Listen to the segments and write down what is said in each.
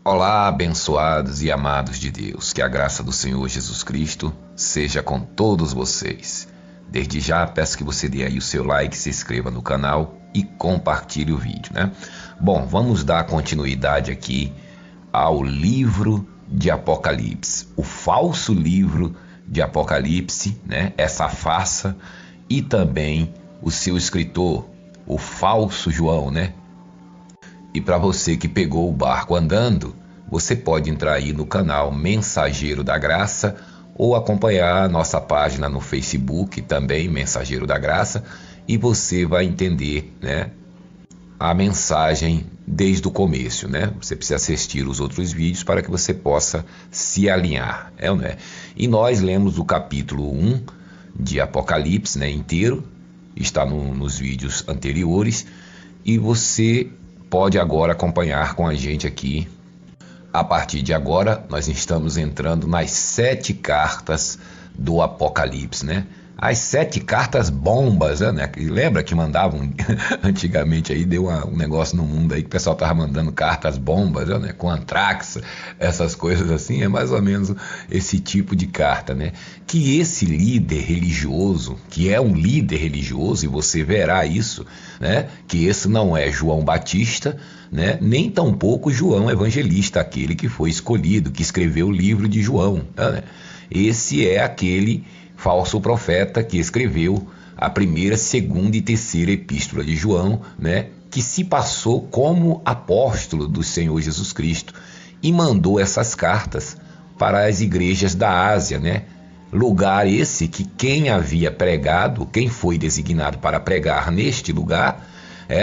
Olá, abençoados e amados de Deus, que a graça do Senhor Jesus Cristo seja com todos vocês. Desde já peço que você dê aí o seu like, se inscreva no canal e compartilhe o vídeo, né? Bom, vamos dar continuidade aqui ao livro de Apocalipse, o falso livro de Apocalipse, né? Essa farsa, e também o seu escritor, o falso João, né? E para você que pegou o barco andando, você pode entrar aí no canal Mensageiro da Graça ou acompanhar a nossa página no Facebook, também Mensageiro da Graça, e você vai entender, né, a mensagem desde o começo, né? Você precisa assistir os outros vídeos para que você possa se alinhar, não é? E nós lemos o capítulo 1 de Apocalipse, né, inteiro, está nos vídeos anteriores, e você pode agora acompanhar com a gente aqui. A partir de agora, nós estamos entrando nas 7 cartas do Apocalipse, né? As 7 cartas bombas, né? Lembra que mandavam antigamente aí, deu um negócio no mundo aí que o pessoal tava mandando cartas bombas, né? Com antrax, essas coisas assim, é mais ou menos esse tipo de carta, né? Que esse líder religioso, que é um líder religioso, e você verá isso, né? Que esse não é João Batista, né? Nem tampouco João Evangelista, aquele que foi escolhido, que escreveu o livro de João, né? Esse é aquele falso profeta que escreveu a primeira, segunda e terceira epístola de João, né, que se passou como apóstolo do Senhor Jesus Cristo e mandou essas cartas para as igrejas da Ásia, né? Lugar esse que quem havia pregado, quem foi designado para pregar neste lugar,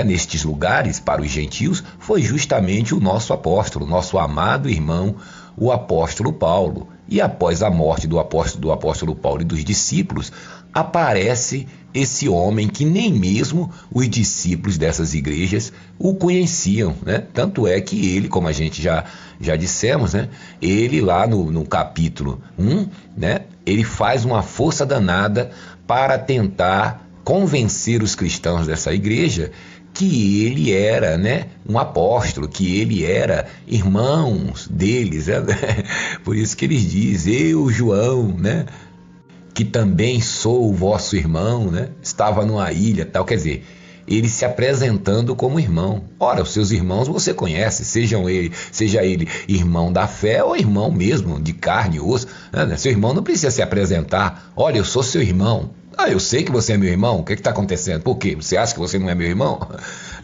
nestes lugares para os gentios, foi justamente o nosso apóstolo, nosso amado irmão, o apóstolo Paulo. E após a morte do apóstolo Paulo e dos discípulos, aparece esse homem que nem mesmo os discípulos dessas igrejas o conheciam, né? Tanto é que ele, como a gente já dissemos, né? Ele lá no capítulo 1, né? Ele faz uma força danada para tentar convencer os cristãos dessa igreja que ele era, né, um apóstolo, que ele era irmãos deles, né? Por isso que eles dizem, eu, João, né, que também sou o vosso irmão, né, estava numa ilha, tal, quer dizer, ele se apresentando como irmão. Ora, os seus irmãos você conhece, seja ele irmão da fé ou irmão mesmo, de carne e osso, né? Seu irmão não precisa se apresentar, olha, eu sou seu irmão. Ah, eu sei que você é meu irmão, o que está acontecendo? Por quê? Você acha que você não é meu irmão?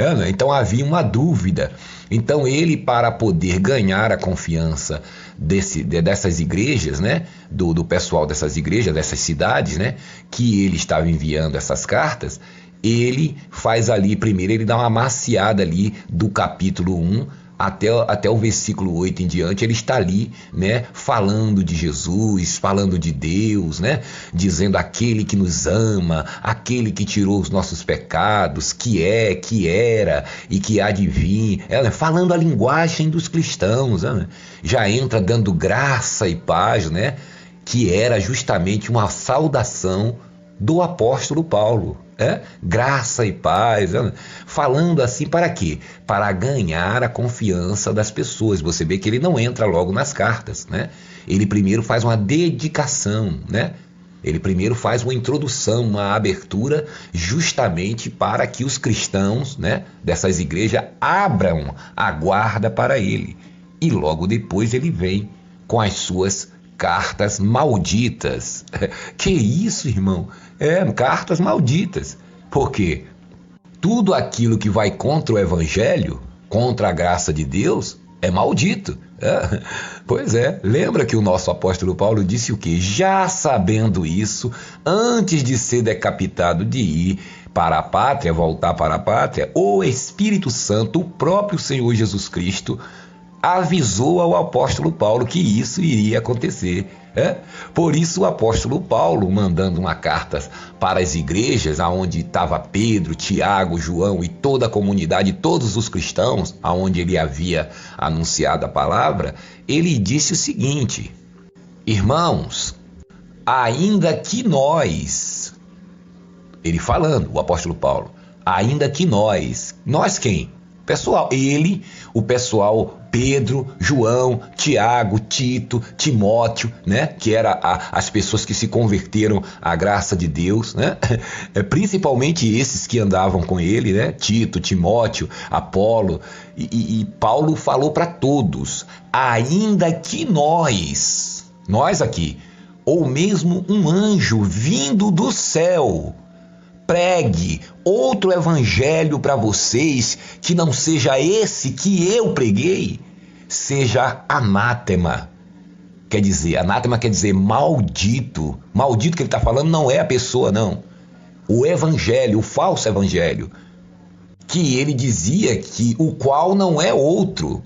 Né? Então havia uma dúvida. Então ele, para poder ganhar a confiança dessas igrejas, né? Do pessoal dessas igrejas, dessas cidades, né? Que ele estava enviando essas cartas, ele faz ali, primeiro ele dá uma maciada ali do capítulo 1 até o versículo 8 em diante, ele está ali, né, falando de Jesus, falando de Deus, né, dizendo aquele que nos ama, aquele que tirou os nossos pecados, que era e que há de vir, falando a linguagem dos cristãos, né, já entra dando graça e paz, né, que era justamente uma saudação do apóstolo Paulo, graça e paz, falando assim para quê? Para ganhar a confiança das pessoas. Você vê que ele não entra logo nas cartas, né? Ele primeiro faz uma dedicação, né? Ele primeiro faz uma introdução, uma abertura, justamente para que os cristãos, né, dessas igrejas abram a guarda para ele. E logo depois ele vem com as suas cartas malditas. Que isso, irmão? Cartas malditas. Por quê? Tudo aquilo que vai contra o evangelho, contra a graça de Deus, é maldito. Pois é, lembra que o nosso apóstolo Paulo disse o quê? Já sabendo isso, antes de ser decapitado, de ir para a pátria, voltar para a pátria, o Espírito Santo, o próprio Senhor Jesus Cristo, avisou ao apóstolo Paulo que isso iria acontecer. Por isso o apóstolo Paulo, mandando uma carta para as igrejas, aonde estava Pedro, Tiago, João e toda a comunidade, todos os cristãos, aonde ele havia anunciado a palavra, ele disse o seguinte: irmãos, ainda que nós, ele falando, o apóstolo Paulo, ainda que nós quem? Pessoal, ele, o pessoal, Pedro, João, Tiago, Tito, Timóteo, né? Que eram as pessoas que se converteram à graça de Deus, né? Principalmente esses que andavam com ele, né? Tito, Timóteo, Apolo. E Paulo falou para todos, ainda que nós aqui, ou mesmo um anjo vindo do céu, pregue outro evangelho para vocês que não seja esse que eu preguei, seja anátema. Anátema quer dizer maldito. Maldito que ele está falando não é a pessoa, não. O evangelho, o falso evangelho, que ele dizia que o qual não é outro,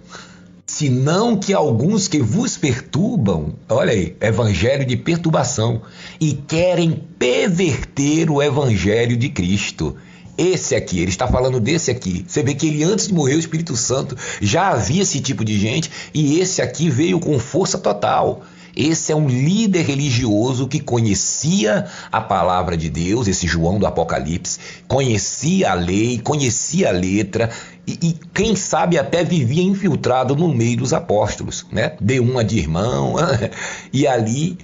senão que alguns que vos perturbam, olha aí, evangelho de perturbação, e querem perverter o evangelho de Cristo. Esse aqui, ele está falando desse aqui. Você vê que ele, antes de morrer, o Espírito Santo, já havia esse tipo de gente, e esse aqui veio com força total. Esse é um líder religioso que conhecia a palavra de Deus, esse João do Apocalipse, conhecia a lei, conhecia a letra, e quem sabe até vivia infiltrado no meio dos apóstolos, né? Deu uma de irmão, e ali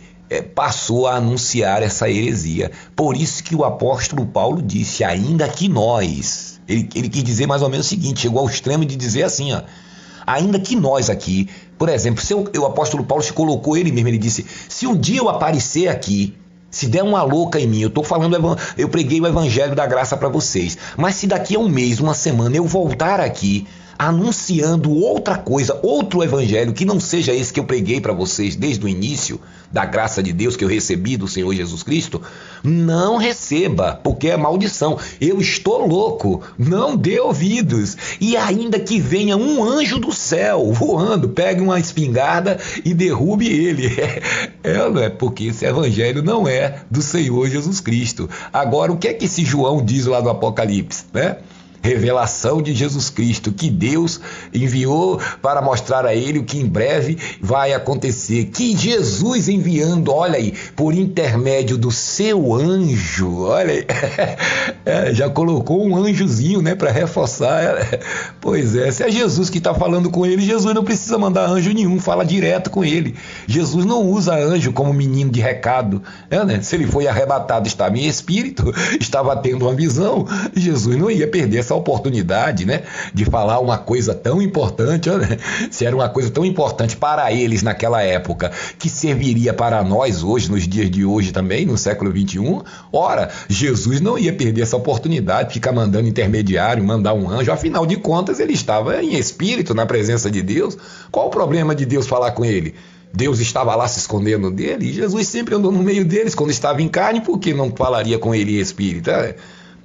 passou a anunciar essa heresia. Por isso que o apóstolo Paulo disse, ainda que nós, ele quis dizer mais ou menos o seguinte, chegou ao extremo de dizer assim, ó, ainda que nós aqui, por exemplo, o apóstolo Paulo se colocou ele mesmo, ele disse, se um dia eu aparecer aqui, se der uma louca em mim, eu preguei o evangelho da graça para vocês, mas se daqui a um mês, uma semana, eu voltar aqui anunciando outra coisa, outro evangelho que não seja esse que eu preguei para vocês desde o início, da graça de Deus que eu recebi do Senhor Jesus Cristo, não receba, porque é maldição. Eu estou louco, não dê ouvidos. E ainda que venha um anjo do céu voando, pegue uma espingarda e derrube ele. Porque esse evangelho não é do Senhor Jesus Cristo. Agora, o que é que esse João diz lá do Apocalipse, né? Revelação de Jesus Cristo, que Deus enviou para mostrar a ele o que em breve vai acontecer, que Jesus enviando, olha aí, por intermédio do seu anjo, olha aí, já colocou um anjozinho, né, para reforçar, pois é, se é Jesus que está falando com ele, Jesus não precisa mandar anjo nenhum, fala direto com ele. Jesus não usa anjo como menino de recado, né? Se ele foi arrebatado, estava em espírito, estava tendo uma visão, Jesus não ia perder essa oportunidade, né, de falar uma coisa tão importante, né? Se era uma coisa tão importante para eles naquela época, que serviria para nós hoje, nos dias de hoje também, no século 21, ora, Jesus não ia perder essa oportunidade de ficar mandando intermediário, mandar um anjo, afinal de contas ele estava em espírito, na presença de Deus. Qual o problema de Deus falar com ele? Deus estava lá se escondendo dele, e Jesus sempre andou no meio deles quando estava em carne, por que não falaria com ele em espírito?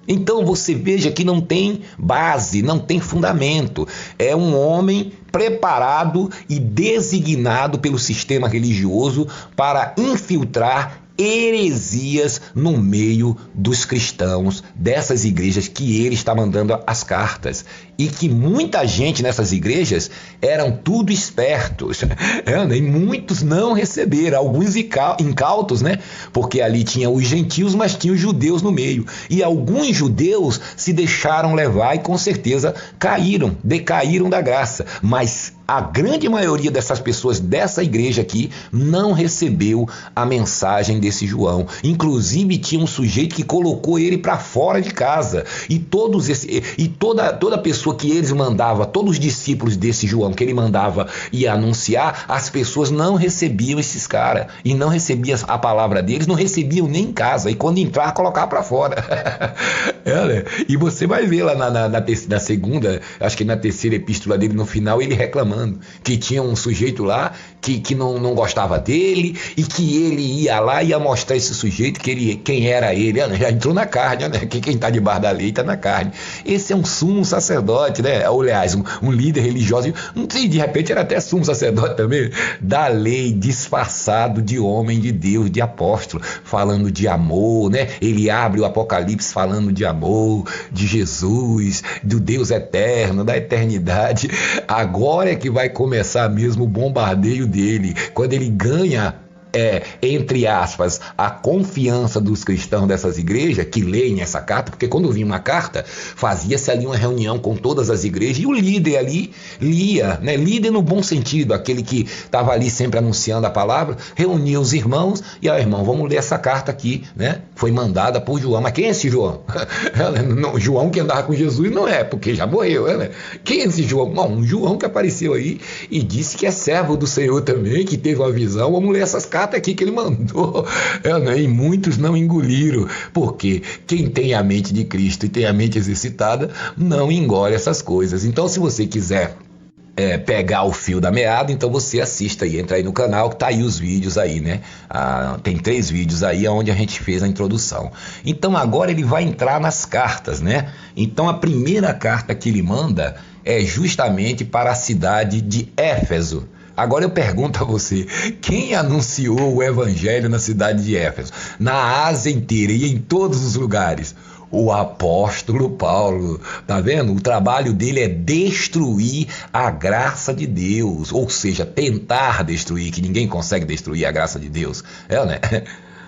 Então você veja que não tem base, não tem fundamento. É um homem preparado e designado pelo sistema religioso para infiltrar heresias no meio dos cristãos, dessas igrejas que ele está mandando as cartas, e que muita gente nessas igrejas eram tudo espertos, e muitos não receberam, alguns incautos, né? Porque ali tinha os gentios, mas tinha os judeus no meio, e alguns judeus se deixaram levar e com certeza decaíram da graça, mas a grande maioria dessas pessoas dessa igreja aqui não recebeu a mensagem desse João. Inclusive tinha um sujeito que colocou ele para fora de casa. E toda pessoa que eles mandavam, todos os discípulos desse João que ele mandava ia anunciar, as pessoas não recebiam esses caras. E não recebiam a palavra deles, não recebiam nem em casa. E quando entrar, colocar para fora. Né? E você vai ver lá na segunda, acho que na terceira epístola dele, no final, ele reclamando que tinha um sujeito lá que não gostava dele, e que ele ia lá e ia mostrar esse sujeito quem era ele. Já entrou na carne, né? Que quem está debaixo da lei está na carne. Esse é um sumo sacerdote, né? Ou, aliás, um líder religioso, não sei, de repente era até sumo sacerdote também, da lei, disfarçado de homem de Deus, de apóstolo, falando de amor, né? Ele abre o Apocalipse falando de amor, de Jesus, do Deus eterno, da eternidade. Agora é que vai começar mesmo o bombardeio dele, quando ele ganha entre aspas, a confiança dos cristãos dessas igrejas que leem essa carta, porque quando vinha uma carta, fazia-se ali uma reunião com todas as igrejas e o líder ali lia, né? Líder no bom sentido, aquele que estava ali sempre anunciando a palavra, reunia os irmãos e, irmão, vamos ler essa carta aqui, né? Foi mandada por João. Mas quem é esse João? Não, João que andava com Jesus não é, porque já morreu, né? Quem é esse João? Não, um João que apareceu aí e disse que é servo do Senhor também, que teve uma visão. Vamos ler essas cartas aqui que ele mandou. Né? E muitos não engoliram, porque quem tem a mente de Cristo e tem a mente exercitada não engole essas coisas. Então, se você quiser pegar o fio da meada, então você assista e entra aí no canal que tá aí os vídeos aí, né? Tem 3 vídeos aí onde a gente fez a introdução. Então agora ele vai entrar nas cartas, né? Então a primeira carta que ele manda é justamente para a cidade de Éfeso. Agora eu pergunto a você, quem anunciou o evangelho na cidade de Éfeso? Na Ásia inteira e em todos os lugares? O apóstolo Paulo, tá vendo? O trabalho dele é destruir a graça de Deus, ou seja, tentar destruir, que ninguém consegue destruir a graça de Deus, né?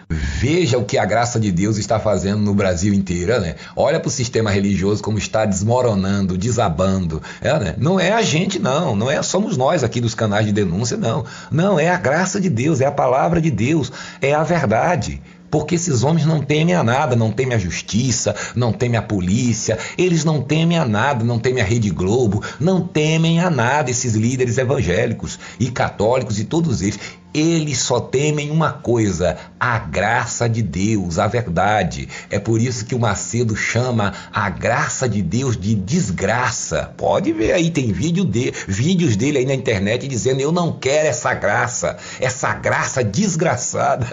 Veja o que a graça de Deus está fazendo no Brasil inteiro, né? Olha para o sistema religioso como está desmoronando, desabando, né? Não é a gente, não somos nós aqui dos canais de denúncia, não, é a graça de Deus, é a palavra de Deus, é a verdade. Porque esses homens não temem a nada, não temem a justiça, não temem a polícia, eles não temem a nada, não temem a Rede Globo, não temem a nada esses líderes evangélicos e católicos e todos eles só temem uma coisa, a graça de Deus, a verdade. É por isso que o Macedo chama a graça de Deus de desgraça. Pode ver aí, tem vídeos dele aí na internet dizendo: eu não quero essa graça desgraçada.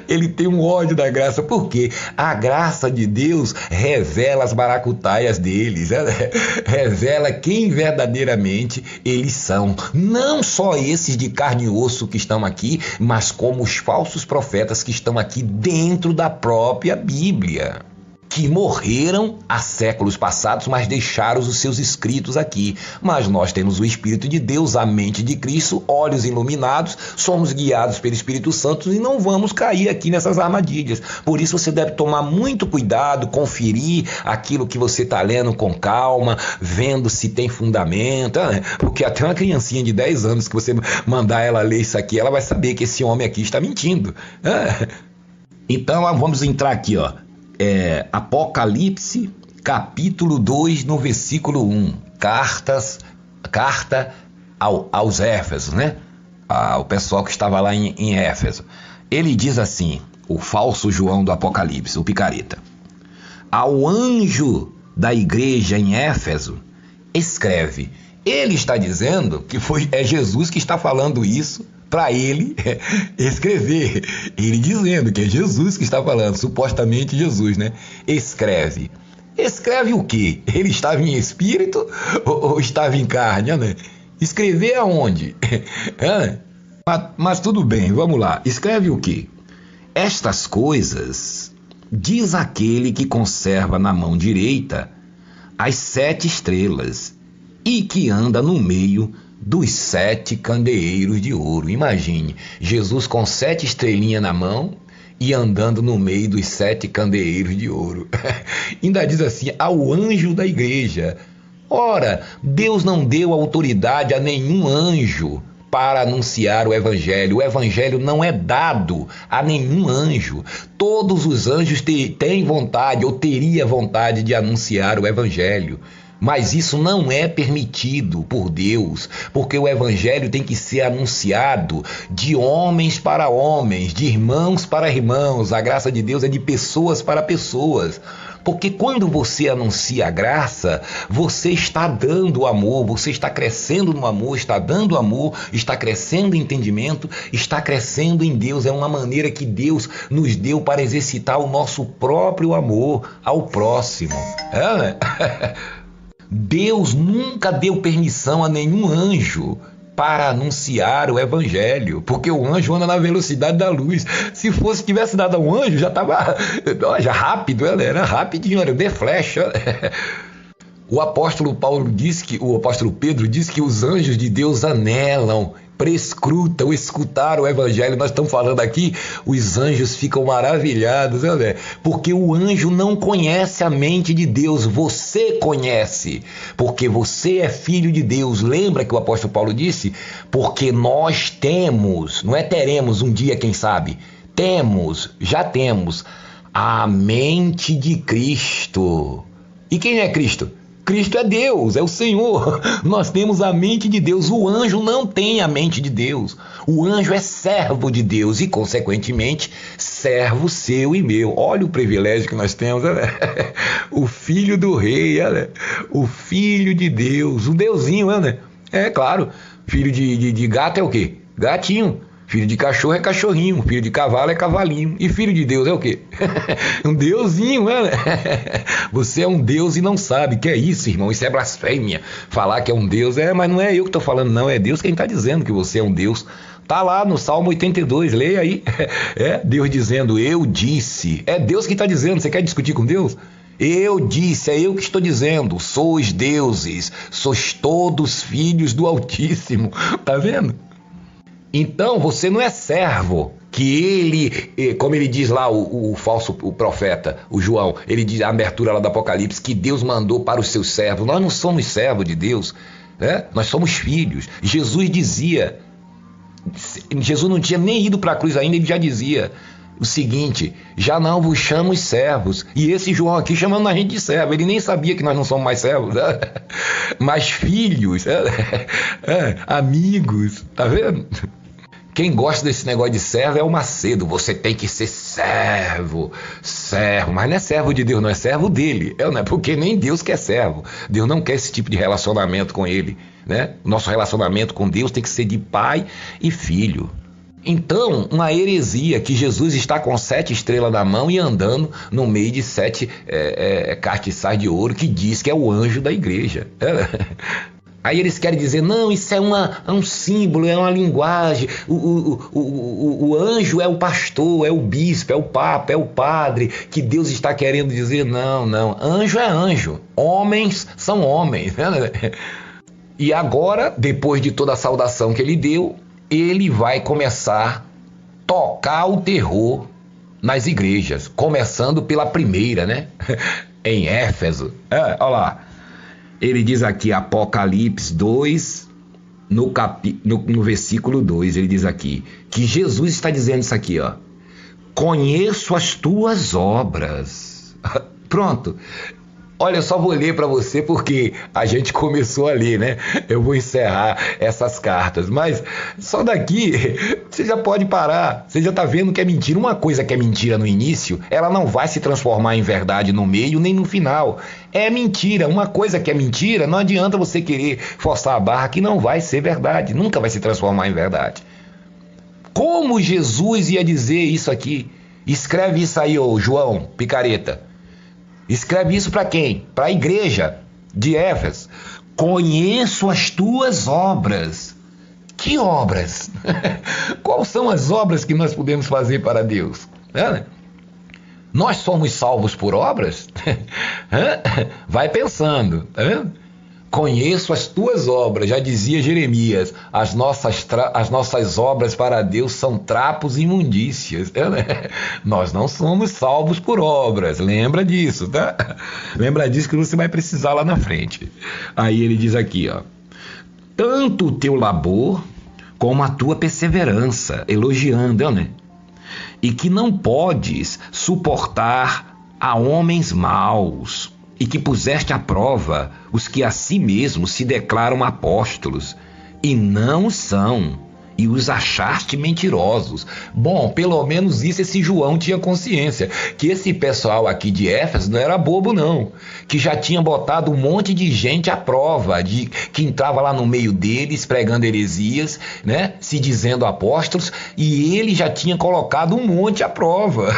Ele tem um ódio da graça, porque a graça de Deus revela as maracutaias deles, revela quem verdadeiramente eles são. Não só esses de carne e osso que estão aqui, mas como os falsos profetas que estão aqui dentro da própria Bíblia, que morreram há séculos passados, mas deixaram os seus escritos aqui. Mas nós temos o Espírito de Deus, a mente de Cristo, olhos iluminados, somos guiados pelo Espírito Santo e não vamos cair aqui nessas armadilhas. Por isso você deve tomar muito cuidado, conferir aquilo que você está lendo com calma, vendo se tem fundamento, porque até uma criancinha de 10 anos que você mandar ela ler isso aqui, ela vai saber que esse homem aqui está mentindo. Então vamos entrar aqui, Apocalipse, capítulo 2, no versículo 1, carta aos Éfesos, né? O pessoal que estava lá em Éfeso. Ele diz assim, o falso João do Apocalipse, o picareta: ao anjo da igreja em Éfeso, escreve. Ele está dizendo que é Jesus que está falando isso para ele escrever. Ele dizendo que é Jesus que está falando, supostamente Jesus, né? Escreve. Escreve o quê? Ele estava em espírito ou estava em carne, né? Escrever aonde? Mas tudo bem, vamos lá. Escreve o quê? Estas coisas diz aquele que conserva na mão direita as 7 estrelas e que anda no meio dos 7 candeeiros de ouro. Imagine, Jesus com 7 estrelinhas na mão e andando no meio dos 7 candeeiros de ouro. Ainda diz assim, ao anjo da igreja. Ora, Deus não deu autoridade a nenhum anjo para anunciar o evangelho. O evangelho não é dado a nenhum anjo. Todos os anjos têm vontade ou teria vontade de anunciar o evangelho. Mas isso não é permitido por Deus, porque o evangelho tem que ser anunciado de homens para homens, de irmãos para irmãos. A graça de Deus é de pessoas para pessoas. Porque quando você anuncia a graça, você está dando amor, você está crescendo no amor, está dando amor, está crescendo em entendimento, está crescendo em Deus. É uma maneira que Deus nos deu para exercitar o nosso próprio amor ao próximo. Deus nunca deu permissão a nenhum anjo para anunciar o evangelho, porque o anjo anda na velocidade da luz. Se tivesse dado a um anjo, já estava já rápido, era rapidinho, era de flecha. O apóstolo Pedro disse que os anjos de Deus anelam, prescrutam, escutaram o evangelho. Nós estamos falando aqui, os anjos ficam maravilhados, né? Porque o anjo não conhece a mente de Deus, você conhece, porque você é filho de Deus. Lembra que o apóstolo Paulo disse? Porque nós temos, não é teremos um dia, quem sabe, já temos a mente de Cristo. E quem é Cristo? Cristo é Deus, é o Senhor. Nós temos a mente de Deus. O anjo não tem a mente de Deus. O anjo é servo de Deus e, consequentemente, servo seu e meu. Olha o privilégio que nós temos, né? O filho do rei, né? O filho de Deus, o deusinho, né? É claro, filho de gato é o quê? Gatinho. Filho de cachorro é cachorrinho, filho de cavalo é cavalinho. E filho de Deus é o quê? Um deusinho, né? Você é um Deus e não sabe. Que é isso, irmão? Isso é blasfêmia. Falar que é um Deus, mas não é eu que estou falando, não. É Deus quem está dizendo que você é um Deus. Está lá no Salmo 82, leia aí. É Deus dizendo, eu disse. É Deus que está dizendo. Você quer discutir com Deus? Eu disse, é eu que estou dizendo. Sois deuses, sois todos filhos do Altíssimo. Tá vendo? Então, você não é servo, que ele, como ele diz lá, o profeta, o João, ele diz, a abertura lá do Apocalipse, que Deus mandou para os seus servos. Nós não somos servos de Deus, né? Nós somos filhos. Jesus dizia, Jesus não tinha nem ido para a cruz ainda, ele já dizia o seguinte, já não vos chamo os servos. E esse João aqui chamando a gente de servo, ele nem sabia que nós não somos mais servos, né? Mas filhos, amigos, tá vendo? Quem gosta desse negócio de servo é o Macedo. Você tem que ser servo, mas não é servo de Deus, não é servo dele, não é? Porque nem Deus quer servo. Deus não quer esse tipo de relacionamento com ele, né? Nosso relacionamento com Deus tem que ser de pai e filho. Então, uma heresia que Jesus está com 7 estrelas na mão e andando no meio de 7 castiçais de ouro, que diz que é o anjo da igreja. Aí eles querem dizer, não, isso é um símbolo, é uma linguagem, o anjo é o pastor, é o bispo, é o papa, é o padre, que Deus está querendo dizer. Não, anjo é anjo, homens são homens. E agora, depois de toda a saudação que ele deu, ele vai começar a tocar o terror nas igrejas, começando pela primeira, né? Em Éfeso. Olha lá. Ele diz aqui, Apocalipse 2, no versículo 2, ele diz aqui, que Jesus está dizendo isso aqui, ó. Conheço as tuas obras. Pronto. Olha, eu só vou ler para você porque a gente começou a ler, né? Eu vou encerrar essas cartas, mas só daqui você já pode parar. Você já está vendo que é mentira. Uma coisa que é mentira no início, ela não vai se transformar em verdade no meio nem no final. É mentira. Uma coisa que é mentira, não adianta você querer forçar a barra que não vai ser verdade. Nunca vai se transformar em verdade. Como Jesus ia dizer isso aqui? Escreve isso aí, ô João Picareta. Escreve isso para quem? Para a igreja de Éfeso. Conheço as tuas obras. Que obras? Quais são as obras que nós podemos fazer para Deus? Nós somos salvos por obras? Vai pensando, tá vendo? Conheço as tuas obras, já dizia Jeremias, as nossas obras para Deus são trapos e imundícias. Nós não somos salvos por obras, lembra disso, tá? Lembra disso que você vai precisar lá na frente. Aí ele diz aqui, ó, tanto o teu labor como a tua perseverança, elogiando, né? E que não podes suportar a homens maus, e que puseste à prova os que a si mesmos se declaram apóstolos, e não são, e os achaste mentirosos. Bom, pelo menos isso esse João tinha consciência, que esse pessoal aqui de Éfeso não era bobo não, que já tinha botado um monte de gente à prova, que entrava lá no meio deles pregando heresias, né, se dizendo apóstolos, e ele já tinha colocado um monte à prova.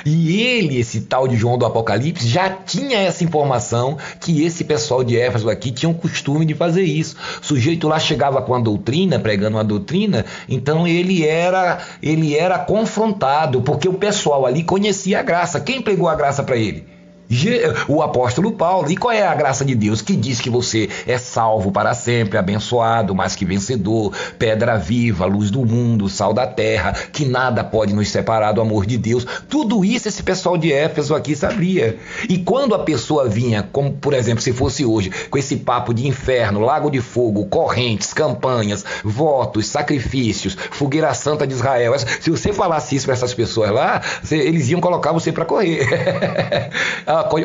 E ele, esse tal de João do Apocalipse, já tinha essa informação que esse pessoal de Éfeso aqui tinha o costume de fazer isso. O sujeito lá chegava com a doutrina, pregando uma doutrina, então ele era confrontado, porque o pessoal ali conhecia a graça. Quem pregou a graça para ele? O apóstolo Paulo. E qual é a graça de Deus? Que diz que você é salvo para sempre, abençoado, mais que vencedor, pedra viva, luz do mundo, sal da terra, que nada pode nos separar do amor de Deus. Tudo isso esse pessoal de Éfeso aqui sabia. E quando a pessoa vinha, como por exemplo, se fosse hoje, com esse papo de inferno, lago de fogo, correntes, campanhas, votos, sacrifícios, fogueira santa de Israel, se você falasse isso para essas pessoas lá, eles iam colocar você para correr.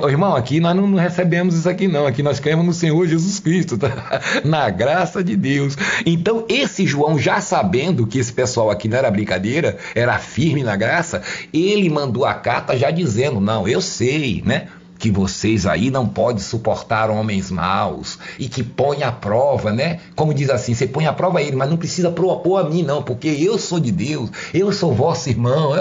Irmão, aqui nós não recebemos isso aqui não, aqui nós cremos no Senhor Jesus Cristo, tá? Na graça de Deus. Então esse João, já sabendo que esse pessoal aqui não era brincadeira, era firme na graça, ele mandou a carta já dizendo, não, eu sei, né, que vocês aí não podem suportar homens maus e que põe à prova, né? Como diz assim, você põe à prova ele, mas não precisa propor a mim não, porque eu sou de Deus, eu sou vosso irmão.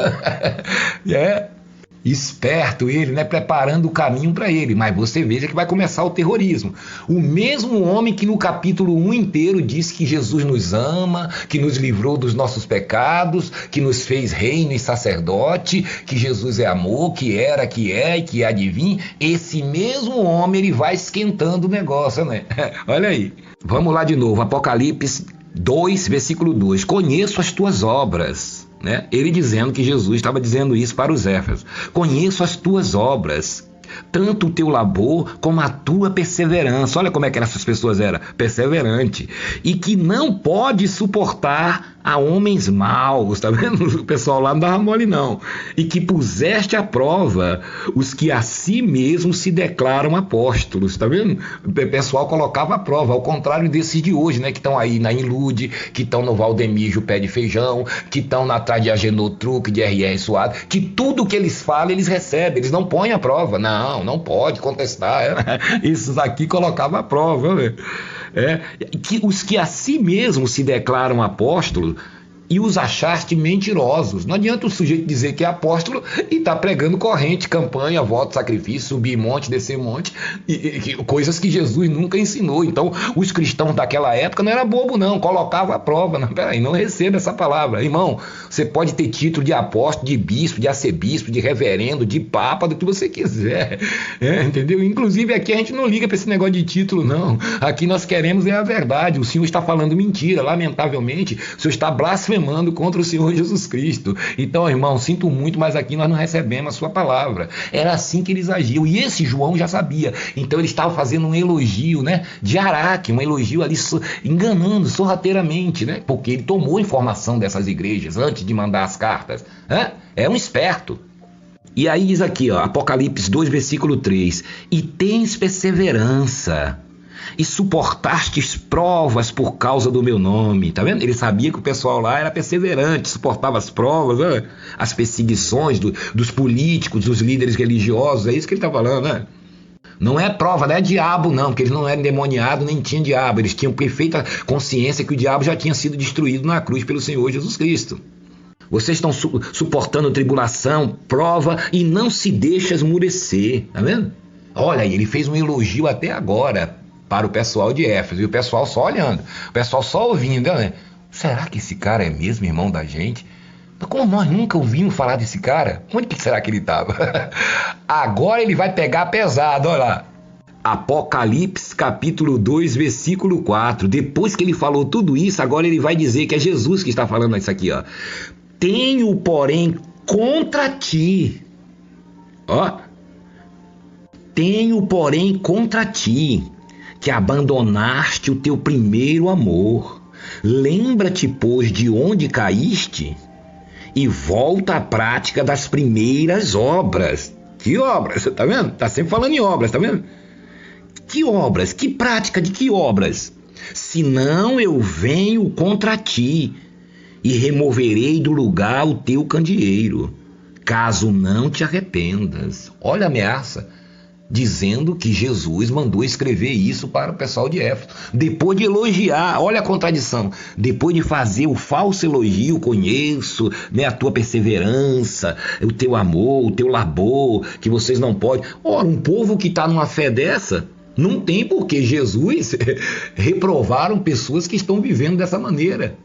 Esperto ele, né? Preparando o caminho para ele, mas você veja que vai começar o terrorismo. O mesmo homem que no capítulo 1 inteiro diz que Jesus nos ama, que nos livrou dos nossos pecados, que nos fez reino e sacerdote, que Jesus é amor, que era, que é e que há de vir, esse mesmo homem ele vai esquentando o negócio, né? Olha aí. Vamos lá de novo, Apocalipse 2, versículo 2. Conheço as tuas obras. Né? Ele dizendo que Jesus estava dizendo isso para os Éfesos. Conheço as tuas obras, tanto o teu labor como a tua perseverança. Olha como é que essas pessoas eram, perseverante. E que não pode suportar a homens maus, tá vendo? O pessoal lá não dava mole não. E que puseste à prova os que a si mesmos se declaram apóstolos, tá vendo? O pessoal colocava à prova, ao contrário desses de hoje, né? Que estão aí na Inlude, que estão no Valdemiro Pé de Feijão, que estão atrás de Agenor Truque, de R.R. Suado, que tudo que eles falam, eles recebem, eles não põem à prova. Não pode contestar. Esses aqui colocavam à prova, né? Que os que a si mesmos se declaram apóstolos e os achaste mentirosos. Não adianta o sujeito dizer que é apóstolo e tá pregando corrente, campanha, voto, sacrifício, subir monte, descer monte, coisas que Jesus nunca ensinou. Então, os cristãos daquela época não era bobo não, colocava a prova. Não, peraí, não receba essa palavra. Irmão, você pode ter título de apóstolo, de bispo, de arcebispo, de reverendo, de papa, do que você quiser. Entendeu? Inclusive aqui a gente não liga para esse negócio de título não. Aqui nós queremos a verdade. O Senhor está falando mentira, lamentavelmente. O Senhor está blasfemando contra o Senhor Jesus Cristo. Então, irmão, sinto muito, mas aqui nós não recebemos a sua palavra. Era assim que eles agiam. E esse João já sabia. Então ele estava fazendo um elogio, né, de Araque, um elogio ali enganando sorrateiramente, né? Porque ele tomou informação dessas igrejas antes de mandar as cartas. É um esperto. E aí diz aqui, ó, Apocalipse 2, versículo 3. E tens perseverança e suportastes provas por causa do meu nome. Tá vendo? Ele sabia que o pessoal lá era perseverante, suportava as provas, né? As perseguições dos políticos, dos líderes religiosos. É isso que ele está falando, né? Não é prova, não é diabo não, porque eles não eram endemoniados nem tinham diabo. Eles tinham perfeita consciência que o diabo já tinha sido destruído na cruz pelo Senhor Jesus Cristo. Vocês estão suportando tribulação, prova e não se deixa esmurecer. Tá vendo? Olha aí, ele fez um elogio até agora para o pessoal de Éfeso, e o pessoal só olhando, o pessoal só ouvindo, né? Será que esse cara é mesmo irmão da gente? Como nós nunca ouvimos falar desse cara? Onde que será que ele estava? Agora ele vai pegar pesado, olha lá. Apocalipse capítulo 2, versículo 4. Depois que ele falou tudo isso, agora ele vai dizer que é Jesus que está falando isso aqui, ó. Tenho, porém, contra ti, ó. Tenho, porém, contra ti, que abandonaste o teu primeiro amor. Lembra-te, pois, de onde caíste e volta à prática das primeiras obras. Que obras? Tá vendo? Tá sempre falando em obras, tá vendo? Que obras? Que prática de que obras? Senão eu venho contra ti e removerei do lugar o teu candeeiro, caso não te arrependas. Olha a ameaça, dizendo que Jesus mandou escrever isso para o pessoal de Éfeso. Depois de elogiar, olha a contradição, depois de fazer o falso elogio, conheço, né, a tua perseverança, o teu amor, o teu labor, que vocês não podem. Ora, um povo que está numa fé dessa, não tem por que Jesus reprovaram pessoas que estão vivendo dessa maneira.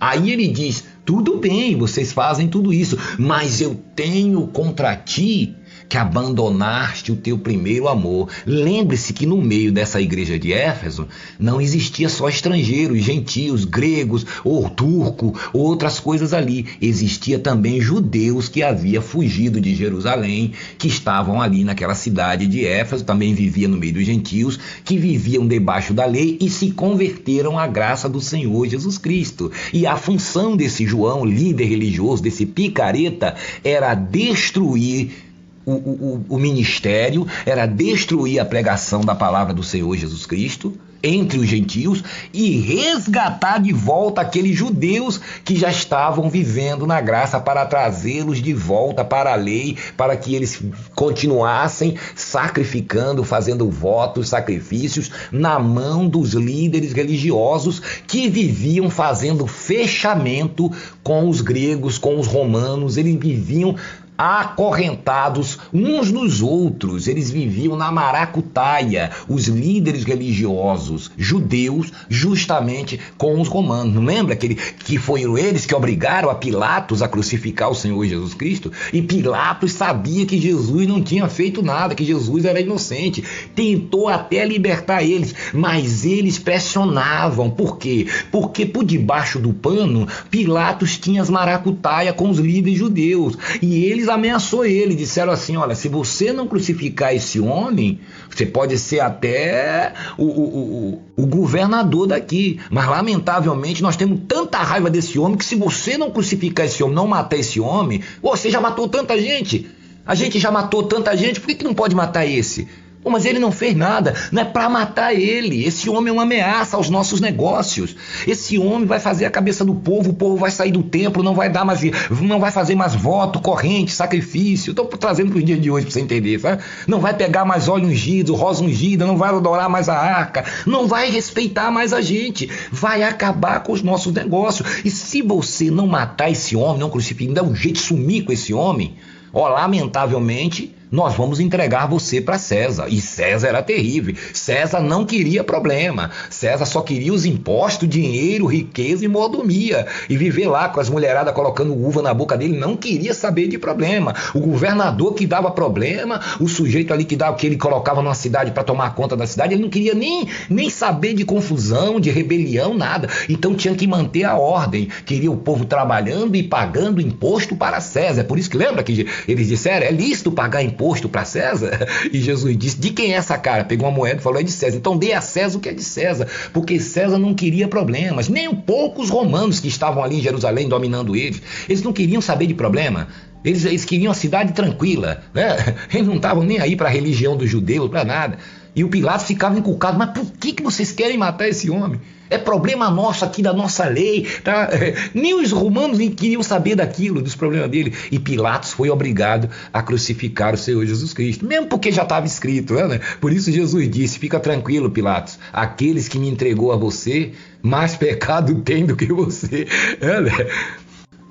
Aí ele diz, tudo bem, vocês fazem tudo isso, mas eu tenho contra ti que abandonaste o teu primeiro amor. Lembre-se que no meio dessa igreja de Éfeso não existia só estrangeiros, gentios, gregos, ou turco, ou outras coisas ali. Existia também judeus que haviam fugido de Jerusalém, que estavam ali naquela cidade de Éfeso, também viviam no meio dos gentios, que viviam debaixo da lei e se converteram à graça do Senhor Jesus Cristo. E a função desse João, líder religioso, desse picareta, era destruir o ministério, era destruir a pregação da palavra do Senhor Jesus Cristo entre os gentios e resgatar de volta aqueles judeus que já estavam vivendo na graça, para trazê-los de volta para a lei, para que eles continuassem sacrificando, fazendo votos, sacrifícios na mão dos líderes religiosos que viviam fazendo fechamento com os gregos, com os romanos. Eles viviam acorrentados uns nos outros, eles viviam na maracutaia, os líderes religiosos judeus, justamente com os romanos. Não lembra que foram eles que obrigaram a Pilatos a crucificar o Senhor Jesus Cristo? E Pilatos sabia que Jesus não tinha feito nada, que Jesus era inocente, tentou até libertar eles, mas eles pressionavam. Por quê? Porque por debaixo do pano, Pilatos tinha as maracutaia com os líderes judeus, e eles ameaçou ele, disseram assim: olha, se você não crucificar esse homem, você pode ser até o governador daqui, mas lamentavelmente nós temos tanta raiva desse homem que se você não crucificar esse homem, não matar esse homem, você já matou tanta gente, a gente já matou tanta gente, por que não pode matar esse? Pô, mas ele não fez nada, não é para matar ele. Esse homem é uma ameaça aos nossos negócios. Esse homem vai fazer a cabeça do povo, o povo vai sair do templo, não vai fazer mais voto, corrente, sacrifício. Estou trazendo para os dias de hoje para você entender, sabe? Não vai pegar mais óleo ungido, rosa ungida, não vai adorar mais a arca, não vai respeitar mais a gente, vai acabar com os nossos negócios. E se você não matar esse homem, não crucificar, dá um jeito de sumir com esse homem, ó, lamentavelmente, nós vamos entregar você para César. E César era terrível. César não queria problema. César só queria os impostos, dinheiro, riqueza e mordomia. E viver lá com as mulheradas colocando uva na boca dele. Não queria saber de problema. O governador que dava problema, o sujeito ali que ele colocava numa cidade para tomar conta da cidade, ele não queria nem saber de confusão, de rebelião, nada. Então tinha que manter a ordem. Queria o povo trabalhando e pagando imposto para César. É por isso que lembra que eles disseram: é lícito pagar imposto para César? E Jesus disse: de quem é essa cara? Pegou uma moeda e falou: é de César. Então dê a César o que é de César, porque César não queria problemas, nem um pouco os romanos que estavam ali em Jerusalém dominando eles não queriam saber de problema. Eles queriam a cidade tranquila, né? Eles não estavam nem aí para a religião dos judeus, para nada. E o Pilatos ficava encucado: mas por que vocês querem matar esse homem? É problema nosso aqui, da nossa lei, tá? Nem os romanos nem queriam saber daquilo, dos problemas dele. E Pilatos foi obrigado a crucificar o Senhor Jesus Cristo, mesmo porque já estava escrito, né? Por isso Jesus disse: fica tranquilo, Pilatos, aqueles que me entregou a você, mais pecado tem do que você. Né?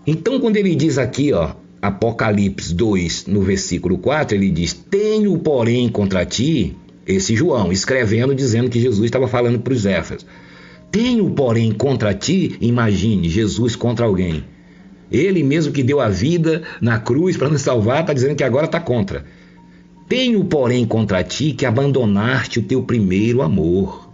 Então, quando ele diz aqui, ó, Apocalipse 2, no versículo 4, ele diz: tenho, porém, contra ti, esse João, escrevendo, dizendo que Jesus estava falando para os Éfesos. Tenho, porém, contra ti, imagine, Jesus contra alguém. Ele mesmo que deu a vida na cruz para nos salvar, está dizendo que agora está contra. Tenho, porém, contra ti que abandonaste o teu primeiro amor.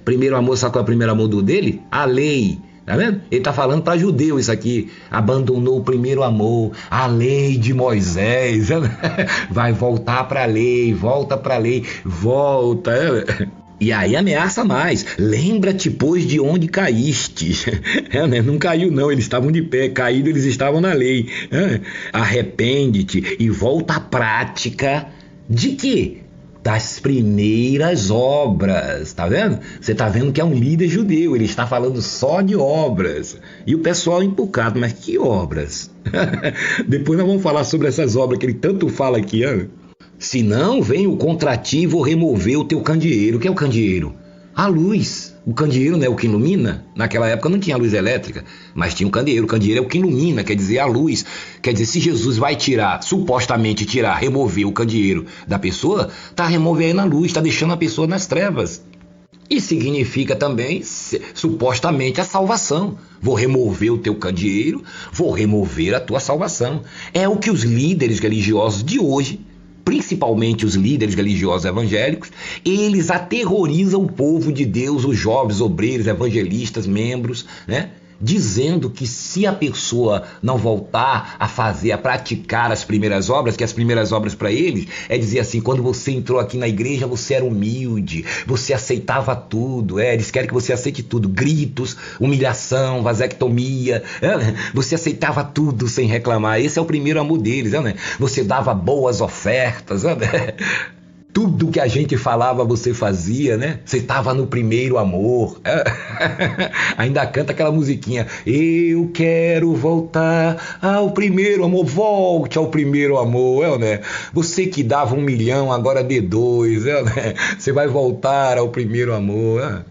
Primeiro amor, sabe qual é o primeiro amor dele? A lei. Tá vendo? Ele está falando para judeu isso aqui. Abandonou o primeiro amor, a lei de Moisés. Vai voltar para a lei, volta para a lei, volta. E aí ameaça mais: lembra-te, pois, de onde caíste. Não caiu não, eles estavam de pé, caídos eles estavam na lei. Arrepende-te e volta à prática de quê? Das primeiras obras. Tá vendo? Você tá vendo que é um líder judeu, ele está falando só de obras. E o pessoal empucado: mas que obras? Depois nós vamos falar sobre essas obras que ele tanto fala aqui, Se não, venho contra ti e vou remover o teu candeeiro. O que é o candeeiro? A luz. O candeeiro não é o que ilumina? Naquela época não tinha luz elétrica, mas tinha um candeeiro. O candeeiro é o que ilumina, quer dizer, a luz. Quer dizer, se Jesus vai supostamente remover o candeeiro da pessoa, está removendo a luz, está deixando a pessoa nas trevas. E significa também, supostamente, a salvação. Vou remover o teu candeeiro, vou remover a tua salvação. É o que os líderes religiosos de hoje principalmente os líderes religiosos evangélicos, eles aterrorizam o povo de Deus, os jovens, obreiros, evangelistas, membros, né? Dizendo que se a pessoa não voltar a fazer, a praticar as primeiras obras, que as primeiras obras para eles é dizer assim, quando você entrou aqui na igreja você era humilde, você aceitava tudo, eles querem que você aceite tudo, gritos, humilhação, vasectomia, você aceitava tudo sem reclamar, esse é o primeiro amor deles, você dava boas ofertas, tudo que a gente falava você fazia, né? Você estava no primeiro amor. Ainda canta aquela musiquinha. Eu quero voltar ao primeiro amor. Volte ao primeiro amor, né? Você que dava 1 milhão, agora dê 2, né? Você vai voltar ao primeiro amor.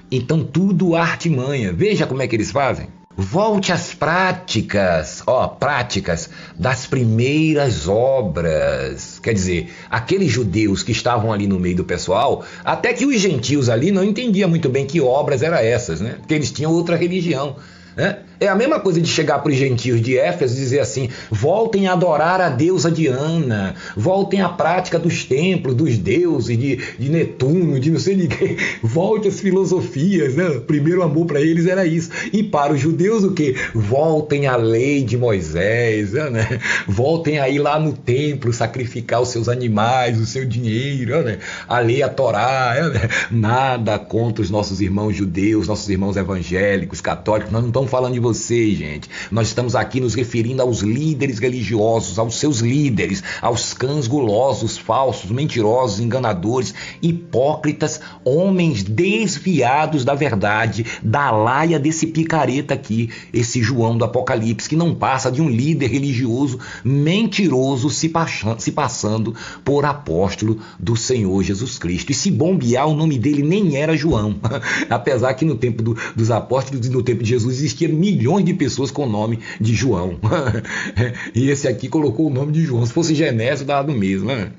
Então tudo artimanha. Veja como é que eles fazem. Volte às práticas, práticas das primeiras obras. Quer dizer, aqueles judeus que estavam ali no meio do pessoal, até que os gentios ali não entendiam muito bem que obras eram essas, né? Porque eles tinham outra religião, né? É a mesma coisa de chegar para os gentios de Éfeso e dizer assim, voltem a adorar a deusa Diana, voltem à prática dos templos, dos deuses, de Netuno, de não sei de quem, volte às filosofias, né? O primeiro amor para eles era isso. E para os judeus o quê? Voltem à lei de Moisés, né? Voltem a ir lá no templo, sacrificar os seus animais, o seu dinheiro, né? A lei, a Torá, né? Nada contra os nossos irmãos judeus, nossos irmãos evangélicos, católicos, nós não estamos falando de vocês, gente. Nós estamos aqui nos referindo aos líderes religiosos, aos seus líderes, aos cães gulosos, falsos, mentirosos, enganadores, hipócritas, homens desviados da verdade, da laia desse picareta aqui, esse João do Apocalipse, que não passa de um líder religioso mentiroso se passando por apóstolo do Senhor Jesus Cristo. E se bombear, o nome dele nem era João, apesar que no tempo dos apóstolos e no tempo de Jesus existia milhões de pessoas com o nome de João. E esse aqui colocou o nome de João. Se fosse Genésio, dava do mesmo, né?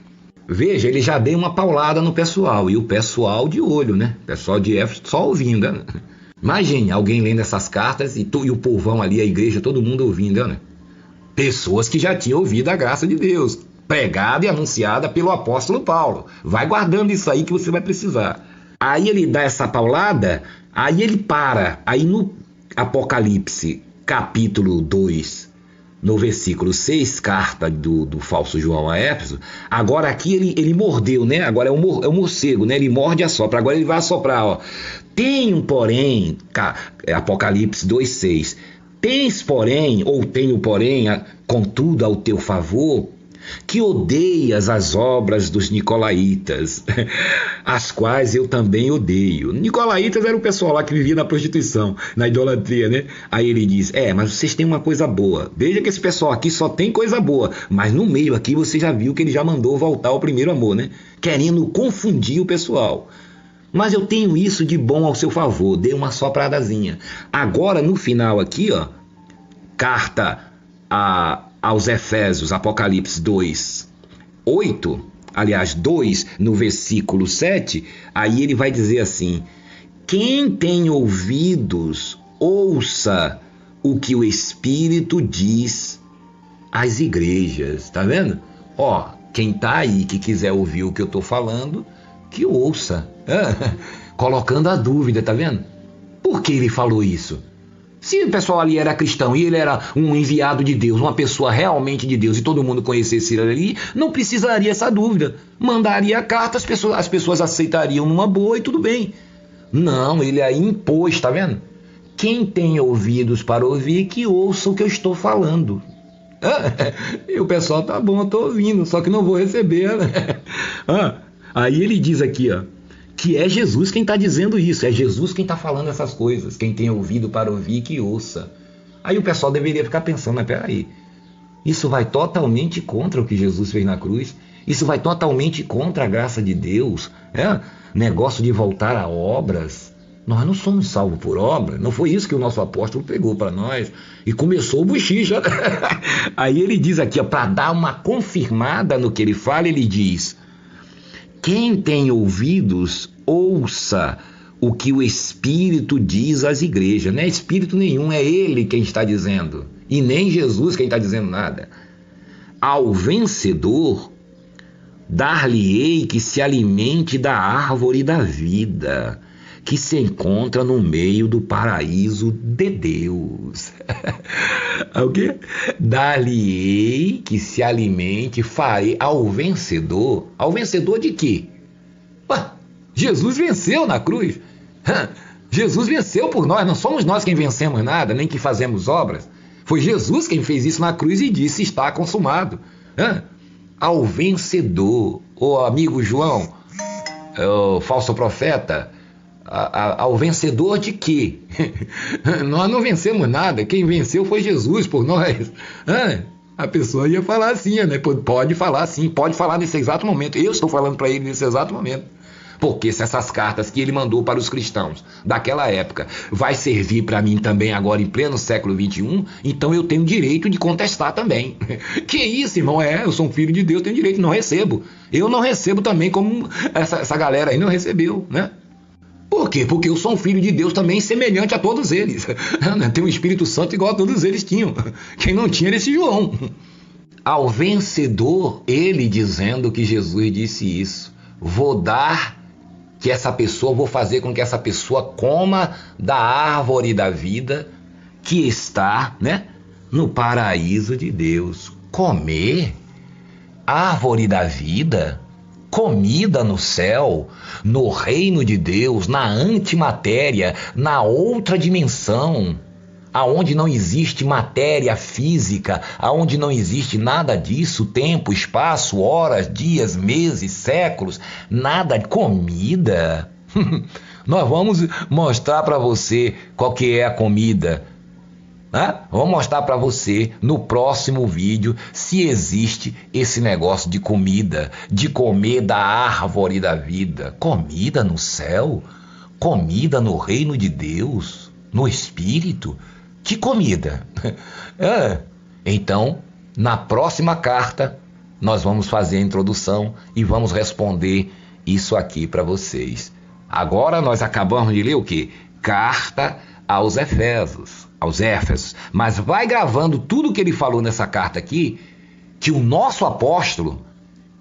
Veja, ele já deu uma paulada no pessoal. E o pessoal de olho, né? O pessoal de Éfeso só ouvindo, né? Imagine alguém lendo essas cartas e o povão ali, a igreja, todo mundo ouvindo, né? Pessoas que já tinham ouvido a graça de Deus, pregada e anunciada pelo apóstolo Paulo. Vai guardando isso aí que você vai precisar. Aí ele dá essa paulada, aí ele para. Aí no Apocalipse, capítulo 2, no versículo 6, carta do falso João a Éfeso, agora aqui ele mordeu, né? Agora é um morcego, né? Ele morde e assopra, agora ele vai assoprar, ó. Tenho, porém, Apocalipse 2,6, tens, porém, ou tenho, porém, contudo, ao teu favor, que odeias as obras dos nicolaítas, as quais eu também odeio. Nicolaítas era o pessoal lá que vivia na prostituição, na idolatria, né? Aí ele diz, mas vocês têm uma coisa boa. Veja que esse pessoal aqui só tem coisa boa, mas no meio aqui você já viu que ele já mandou voltar ao primeiro amor, né? Querendo confundir o pessoal. Mas eu tenho isso de bom ao seu favor, dei uma sopradazinha. Agora, no final aqui, ó, carta aos Efésios, Apocalipse 2:8, aliás, 2 no versículo 7, aí ele vai dizer assim, quem tem ouvidos, ouça o que o Espírito diz às igrejas, tá vendo? Ó, quem tá aí que quiser ouvir o que eu tô falando, que ouça, colocando a dúvida, tá vendo? Por que ele falou isso? Se o pessoal ali era cristão e ele era um enviado de Deus, uma pessoa realmente de Deus, e todo mundo conhecesse ele ali, não precisaria essa dúvida. Mandaria a carta, as pessoas aceitariam numa boa e tudo bem. Não, ele aí impôs, tá vendo? Quem tem ouvidos para ouvir, que ouça o que eu estou falando. E o pessoal, tá bom, eu tô ouvindo, só que não vou receber, né? Aí ele diz aqui, ó, que é Jesus quem está dizendo isso, é Jesus quem está falando essas coisas, quem tem ouvido para ouvir, que ouça. Aí o pessoal deveria ficar pensando, mas peraí, isso vai totalmente contra o que Jesus fez na cruz, isso vai totalmente contra a graça de Deus, negócio de voltar a obras. Nós não somos salvos por obra, não foi isso que o nosso apóstolo pegou para nós, e começou o bochicho. Aí ele diz aqui, para dar uma confirmada no que ele fala, ele diz, quem tem ouvidos, ouça o que o Espírito diz às igrejas. Não é Espírito nenhum, é ele quem está dizendo. E nem Jesus quem está dizendo nada. Ao vencedor, Dar-lhe-ei que se alimente da árvore da vida, que se encontra no meio do paraíso de Deus. O quê? Dar-lhe-ei que se alimente, farei ao vencedor. Ao vencedor de quê? Ué, Jesus venceu na cruz. Jesus venceu por nós, não somos nós quem vencemos nada, nem que fazemos obras. Foi Jesus quem fez isso na cruz e disse: está consumado. Ao vencedor, ô amigo João, o falso profeta, ao vencedor de quê? Nós não vencemos nada, quem venceu foi Jesus por nós. A pessoa ia falar assim, né? Pode falar assim, pode falar nesse exato momento. Eu estou falando para ele nesse exato momento. Porque se essas cartas que ele mandou para os cristãos daquela época vai servir para mim também agora em pleno século XXI, então eu tenho direito de contestar também. Que isso, irmão? Eu sou um filho de Deus, tenho direito, não recebo. Eu não recebo também como essa galera aí não recebeu, né? Por quê? Porque eu sou um filho de Deus também semelhante a todos eles. Tem um Espírito Santo igual a todos eles tinham. Quem não tinha era esse João. Ao vencedor, ele dizendo que Jesus disse isso. Vou fazer com que essa pessoa coma da árvore da vida que está, né, no paraíso de Deus. Comer? Árvore da vida? Comida no céu, no reino de Deus, na antimatéria, na outra dimensão, aonde não existe matéria física, aonde não existe nada disso, tempo, espaço, horas, dias, meses, séculos, nada de comida. Nós vamos mostrar para você qual que é a comida. Vamos mostrar para você no próximo vídeo se existe esse negócio de comida, de comer da árvore da vida. Comida no céu? Comida no reino de Deus? No Espírito? Que comida? Então, na próxima carta, nós vamos fazer a introdução e vamos responder isso aqui para vocês. Agora nós acabamos de ler o quê? Carta aos Éfesos. Mas vai gravando tudo que ele falou nessa carta aqui, que o nosso apóstolo,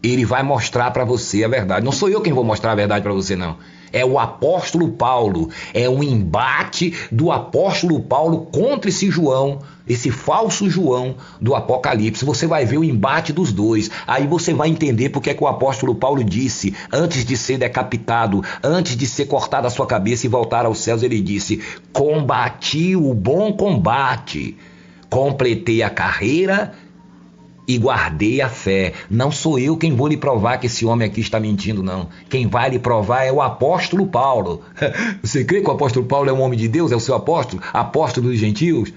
ele vai mostrar para você a verdade. Não sou eu quem vou mostrar a verdade para você, não. É o apóstolo Paulo. É um embate do apóstolo Paulo contra esse João, esse falso João do Apocalipse. Você vai ver o embate dos dois. Aí você vai entender porque é que o apóstolo Paulo disse, antes de ser decapitado, antes de ser cortada a sua cabeça e voltar aos céus, ele disse: combati o bom combate, completei a carreira e guardei a fé. Não sou eu quem vou lhe provar que esse homem aqui está mentindo, não. Quem vai lhe provar é o apóstolo Paulo. Você crê que o apóstolo Paulo é um homem de Deus? É o seu apóstolo? Apóstolo dos gentios?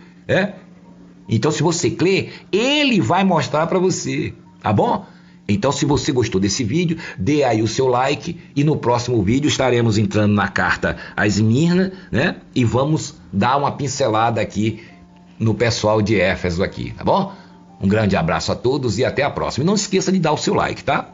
Então, se você crê, ele vai mostrar para você, tá bom? Então, se você gostou desse vídeo, dê aí o seu like e no próximo vídeo estaremos entrando na carta a Esmirna, né? E vamos dar uma pincelada aqui no pessoal de Éfeso aqui, tá bom? Um grande abraço a todos e até a próxima. E não esqueça de dar o seu like, tá?